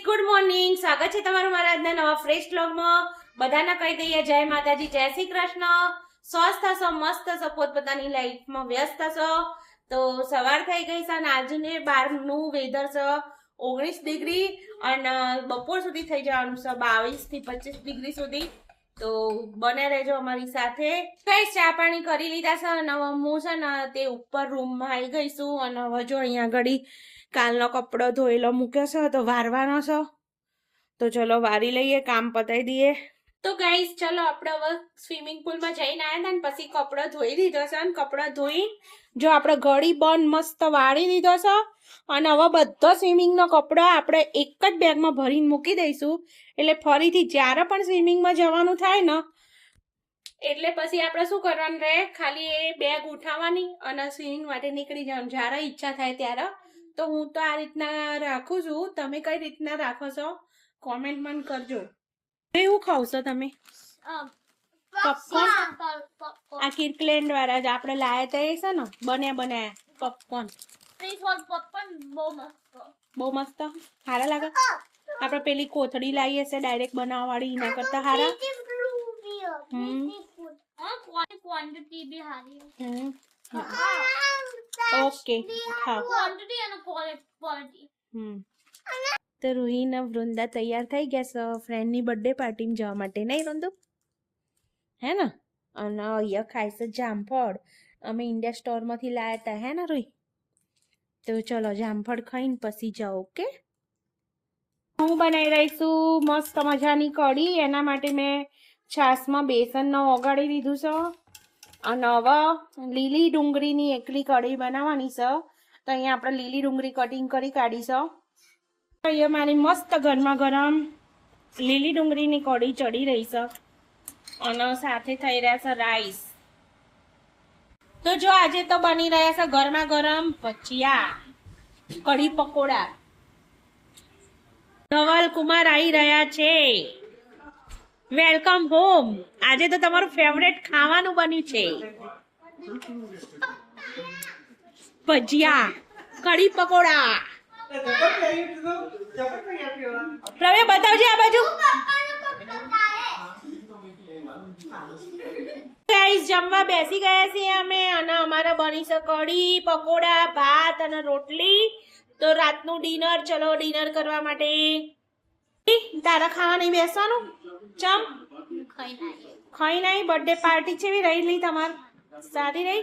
Good morning, સ્વાગત છે તમારું મારા આજના નવા ફ્રેશ વ્લોગમાં. બધાને કહી દઈએ જય માતાજી, જય શ્રી કૃષ્ણ. સ્વસ્થ હશો, મસ્ત હશો, પોતપોતાની લાઈફમાં વ્યસ્ત હશો. તો સવાર થઈ ગઈ છે અને આજને બહારનું વેધર છે 19 ડિગ્રી અને બપોર સુધી થઈ જવાનું છે 22 થી 25 ડિગ્રી સુધી. તો બને રહેજો અમારી સાથે. કઈ ચા પાણી કરી લીધા છે અને હું છે ને તે ઉપર રૂમમાં આવી ગઈ છું અને હવે જો અહીંયા ઘડી કાલનો કપડો ધોયેલો મૂક્યો છે તો વારવાનો છે. તો ચલો વારી લઈએ, કામ પતાવી દઈએ. તો ગાઈસ ચલો આપણે હવે સ્વિમિંગ પુલમાં જઈને આવ્યા ને પછી કપડો ધોઈ દીધો છે અને કપડો ધોઈ જો આપણે ઘડી બંધ મસ્ત વાળી દીધો છે અને હવે બધો સ્વિમિંગનો કપડો આપણે એક જ બેગમાં ભરીને મૂકી દઈશું. એટલે ફરીથી જ્યારે પણ સ્વિમિંગમાં જવાનું થાય ને એટલે પછી આપણે શું કરવાનું રહે, ખાલી એ બેગ ઉઠાવવાની અને સ્વિમિંગ માટે નીકળી જવાનું જ્યારે ઈચ્છા થાય ત્યારે. તો હું તો આ રીતના રાખું છું. તમે કઈ રીતના રાખો છો કોમેન્ટ મને કરજો. એવું ખાવ છો તમે? પોપકોર્ન આ કિર્કલેન્ડ વાળા જ આપણે લાયા હતા એ છે ને બનાયા પોપકોર્ન. બહુ મસ્ત સારા લાગે. આપણે પેલી કોથળી લાવીએ છે ડાયરેક્ટ બનાવવા વાળી, એના કરતા સારા. ઓકે તો રૂહી ને વૃંદા તૈયાર થઈ ગયા છે ફ્રેન્ડની બર્થડે પાર્ટીમાં જવા માટે, નહીં વૃંદુ? હે ને? અને અહીંયા ખાય છે જામફળ. અમે ઇન્ડિયા સ્ટોરમાંથી લાવ્યા હતા, હે ને રૂહી? તો ચલો જામફળ ખાઈને પછી જાઓ. ઓકે, હું બનાવી રહી છું મસ્ત મજાની કઢી. એના માટે મેં છાશમાં બેસનનો ઓગાળી દીધું છે અને હવે લીલી ડુંગળીની એકલી કઢી બનાવવાની છે. તો અહીંયા આપણે લીલી ડુંગળી કટિંગ કરી કાઢી છે. અહીંયા મારી મસ્ત ગરમા ગરમ લીલી ડુંગળીની કઢી ચડી રહી છે અને સાથે થઈ રહ્યા છે રાઈસ. તો જો આજે તો બની રહ્યા છે ગરમા ગરમ ભજીયા, કઢી પકોડા. ધવલ કુમાર આવી રહ્યા છે. Welcome home. આજે તો તમારું ફેવરેટ ખાવાનું બન્યું છે ભજીયા, કઢી પકોડા. પ્રવે બતાવજે આ બાજુ. ગાઈસ જમવા બેસી ગયા છીએ અમે અને અમારા બની છે કઢી પકોડા, ભાત અને રોટલી. તો રાતનું ડિનર, ચલો ડિનર કરવા માટે. તારા ખાવા નહીં બેસવાનું? ચમ ખાઈ નહીં? બર્થડે પાર્ટી છે રહી તમાર સારી રહી?